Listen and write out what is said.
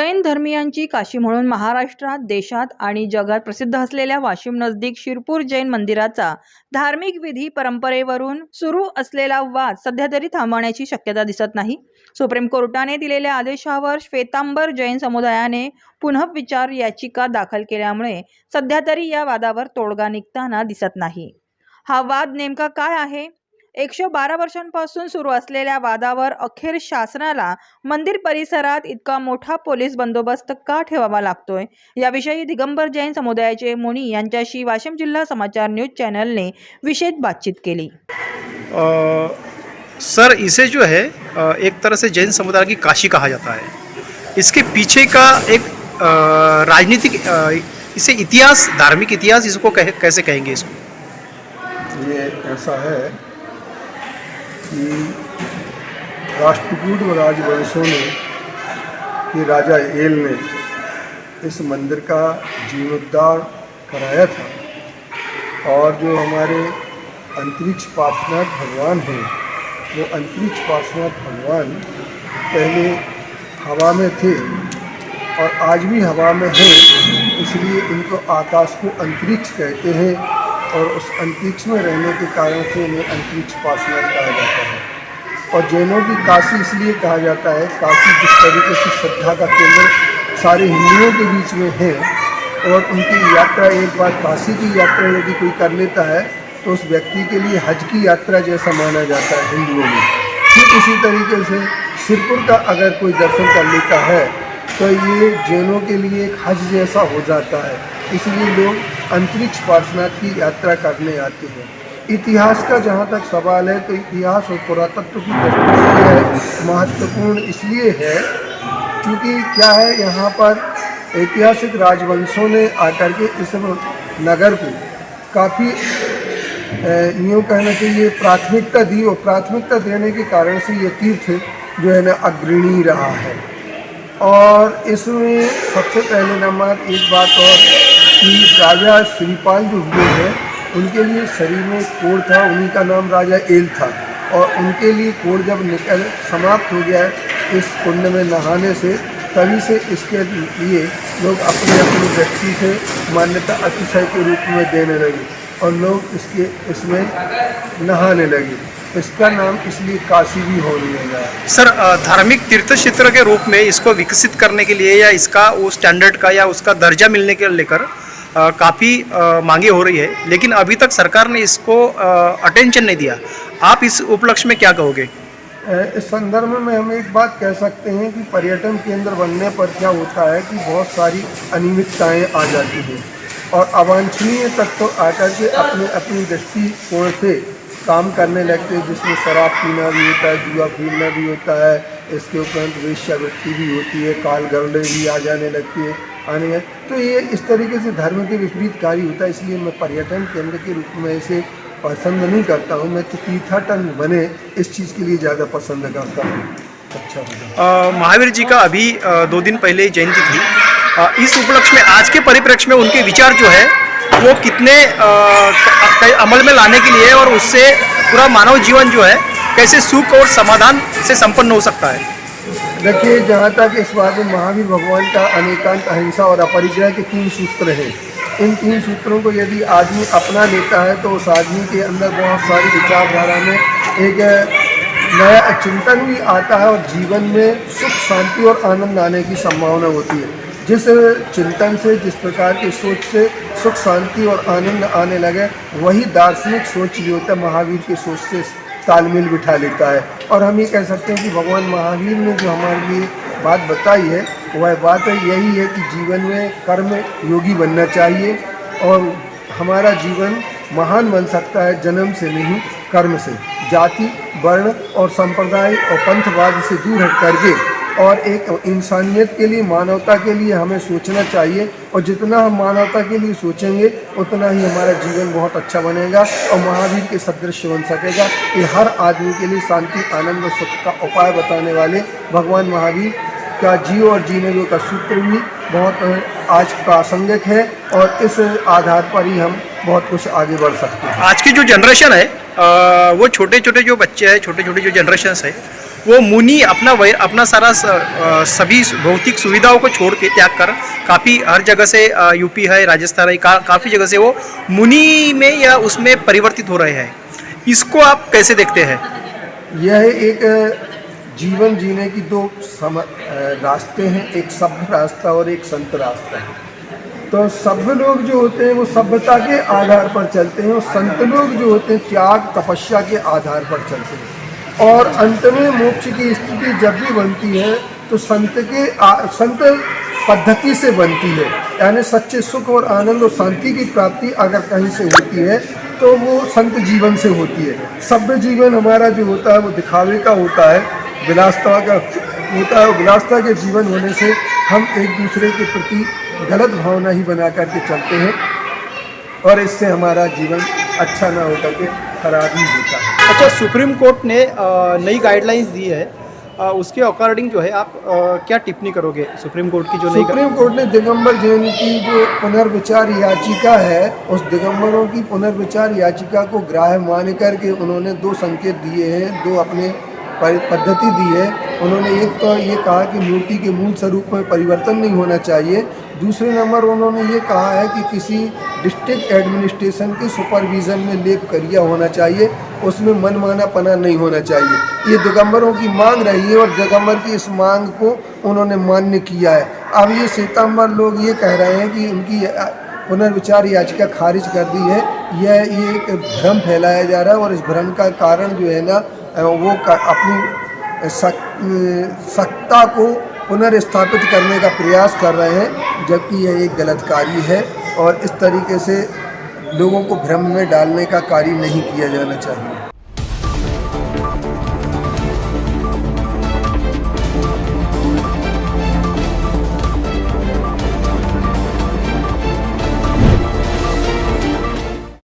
जैन धर्मीयांची काशी म्हणून महाराष्ट्रात, देशात आणि जगात प्रसिद्ध असलेल्या वाशिम नजदीक शिरपूर जैन मंदिराचा धार्मिक विधी परंपरेवरून सुरू असलेला वाद सध्या तरी थांबण्याची शक्यता दिसत नाही. सुप्रीम कोर्टाने दिलेल्या आदेशावर श्वेतांबर जैन समुदायाने पुनर्विचार याचिका दाखल केल्यामुळे सध्या तरी या वादावर तोडगा निघताना दिसत नाही. हा वाद नेमका काय आहे? 112 वर्षांपासून सुरू असलेल्या वादावर अखेर शासनाला मंदिर परिसरात इतका मोठा पोलीस बंदोबस्त का ठेवावा लागतोय, याविषयी दिगंबर जैन समुदायाचे मुनी यांच्याशी वाशिम जिल्हा समाचार न्यूज चैनल ने विशेष बातचीत केली. सर, इसे जो है एक तरह से जैन समुदाय की काशी कहा जाता है. इसके पीछे का एक राजनीतिक इसे इतिहास, धार्मिक इतिहास इसको कैसे कहेंगे इसको? ये ऐसा है कि राष्ट्रकूट राजवंशों ने, कि राजा एल ने इस मंदिर का जीर्णोद्धार कराया था और जो हमारे अंतरिक्ष पार्श्वनाथ भगवान हैं, वो अंतरिक्ष पार्श्वनाथ भगवान पहले हवा में थे और आज भी हवा में हैं, इसलिए इनको आकाश को अंतरिक्ष कहते हैं और उस अंतरिक्ष में रहने के कारण से उन्हें अंतरिक्ष पार्श्वनाथ कहा जाता है. और जैनों की काशी इसलिए कहा जाता है, काशी जिस तरीके से श्रद्धा का केंद्र सारे हिंदुओं के बीच में है और उनकी यात्रा, एक बार काशी की यात्रा यदि कोई कर लेता है तो उस व्यक्ति के लिए हज की यात्रा जैसा माना जाता है हिंदुओं में. ठीक इसी तरीके से शिरपुर का अगर कोई दर्शन कर लेता है तो ये जैनों के लिए एक हज जैसा हो जाता है. इसलिए लोग अंतरिक्ष पार्श्वनाथ की यात्रा करने आते हैं. इतिहास का जहाँ तक सवाल है तो इतिहास और पुरातत्व की दृष्टि से है महत्वपूर्ण, इसलिए है क्योंकि क्या है, यहाँ पर ऐतिहासिक राजवंशों ने आकर के इस नगर को काफ़ी यूँ कहना चाहिए प्राथमिकता दी और प्राथमिकता देने के कारण से ये तीर्थ जो है ना अग्रणी रहा है. और इसमें सबसे पहले नंबर एक बात और कि राजा श्रीपाल जो हुए हैं उनके लिए शरीर में कोढ़ था, उन्हीं का नाम राजा एल था और उनके लिए कोढ़ जब निकल समाप्त हो गया इस कुंड में नहाने से, तभी से इसके लिए लोग अपनी अपनी दृष्टि से मान्यता अतिशय के रूप में देने लगे और लोग इसमें नहाने लगे. इसका नाम इसलिए काशी भी होने लगा. सर, धार्मिक तीर्थ क्षेत्र के रूप में इसको विकसित करने के लिए या इसका वो स्टैंडर्ड का या उसका दर्जा मिलने के लेकर काफ़ी मांगे हो रही है, लेकिन अभी तक सरकार ने इसको अटेंशन नहीं दिया. आप इस उपलक्ष्य में क्या कहोगे? इस संदर्भ में हम एक बात कह सकते हैं कि पर्यटन केंद्र बनने पर क्या होता है कि बहुत सारी अनियमितताएँ आ जाती हैं और अवांछनीय तत्व आकर के अपने अपनी दृष्टिकोण से काम करने लगते हैं, जिसमें शराब पीना भी होता है, जुआ खेलना भी होता है, इसके उपरांत वेश्यावृत्ति भी होती है, काल गरले भी आ जाने लगती है आने में. तो ये इस तरीके से धर्म के विपरीत कार्य होता है. इसलिए मैं पर्यटन केंद्र के रूप में इसे पसंद नहीं करता हूँ. मैं तो तीर्थाटन बने इस चीज़ के लिए ज़्यादा पसंद करता हूँ. अच्छा, महावीर जी का अभी 2 दिन पहले जयंती थी. इस उपलक्ष्य में आज के परिप्रेक्ष्य में उनके विचार जो है वो कितने अमल में लाने के लिए और उससे पूरा मानव जीवन जो है कैसे सुख और समाधान से संपन्न हो सकता है? देखिए, जहाँ तक इस बात में महावीर भगवान का अनेकांत, अहिंसा और अपरिग्रह के 3 सूत्र हैं. इन 3 सूत्रों को यदि आदमी अपना लेता है तो उस आदमी के अंदर बहुत सारी विचारधारा में एक नया चिंतन भी आता है और जीवन में सुख, शांति और आनंद आने की संभावना होती है. जिस चिंतन से, जिस प्रकार की सोच से सुख, शांति और आनंद आने लगे, वही दार्शनिक सोच जो होता है महावीर की सोच से तालमेल बिठा लेता है. और हम ये कह सकते हैं कि भगवान महावीर ने जो हमारे लिए बात बताई है वह बात यही है कि जीवन में कर्म योगी बनना चाहिए और हमारा जीवन महान बन सकता है जन्म से नहीं, कर्म से. जाति, वर्ण और संप्रदाय और पंथवाद से दूर हट करके और एक इंसानियत के लिए, मानवता के लिए हमें सोचना चाहिए और जितना हम मानवता के लिए सोचेंगे उतना ही हमारा जीवन बहुत अच्छा बनेगा और महावीर के सदृश बन सकेगा. ये हर आदमी के लिए शांति, आनंद और सुख का उपाय बताने वाले भगवान महावीर का जियो और जीने का सूत्र भी बहुत आज प्रासंगिक है और इस आधार पर ही हम बहुत कुछ आगे बढ़ सकते हैं. आज की जो जनरेशन है वो छोटे छोटे जो बच्चे हैं, छोटे छोटे जो जनरेशन है वो मुनि अपना सारा सभी भौतिक सुविधाओं को छोड़ के त्याग कर काफ़ी हर जगह से यूपी है, राजस्थान है, काफ़ी जगह से वो मुनि में या उसमें परिवर्तित हो रहे हैं। इसको आप कैसे देखते हैं? यह एक जीवन जीने की दो रास्ते हैं, एक सभ्य रास्ता और एक संत रास्ता है। तो सभ्य लोग जो होते हैं वो सभ्यता के आधार पर चलते हैं और संत लोग जो होते हैं त्याग तपस्या के आधार पर चलते हैं। और अंत में मोक्ष की स्थिति जब भी बनती है तो संत पद्धति से बनती है, यानी सच्चे सुख और आनंद और शांति की प्राप्ति अगर कहीं से होती है तो वो संत जीवन से होती है। सभ्य जीवन हमारा जो होता है वो दिखावे का होता है, विलासता का होता है। विलासता के जीवन होने से हम एक दूसरे के प्रति गलत भावना ही बना करके चलते हैं और इससे हमारा जीवन अच्छा ना होकर के खराब ही होता है। अच्छा, सुप्रीम कोर्ट ने नई गाइडलाइंस दी है, उसके अकॉर्डिंग जो है आप क्या टिप्पणी करोगे? सुप्रीम कोर्ट की जो नई सुप्रीम कोर्ट ने दिगंबर जैन की जो पुनर्विचार याचिका है, उस दिगंबरों की पुनर्विचार याचिका को ग्राह्य मान करके उन्होंने दो संकेत दिए हैं, दो अपने पद्धति दी है। उन्होंने एक तो ये कहा कि मूर्ति के मूल स्वरूप में परिवर्तन नहीं होना चाहिए। दूसरे नंबर उन्होंने ये कहा है कि किसी डिस्ट्रिक्ट एडमिनिस्ट्रेशन के सुपरविज़न में लेप करिया होना चाहिए, उसमें मनमानापना नहीं होना चाहिए। ये दिगंबरों की मांग रही है और दिगंबर की इस मांग को उन्होंने मान्य किया है। अब ये श्वेतांबर लोग ये कह रहे हैं कि उनकी पुनर्विचार याचिका खारिज कर दी है। ये एक भ्रम फैलाया जा रहा है और इस भ्रम का कारण जो है ना वो अपनी सत्ता को पुनर्स्थापित करने का प्रयास कर रहे हैं, जबकि यह एक गलत कार्य है और इस तरीके से लोगों को भ्रम में डालने का कार्य नहीं किया जाना चाहिए।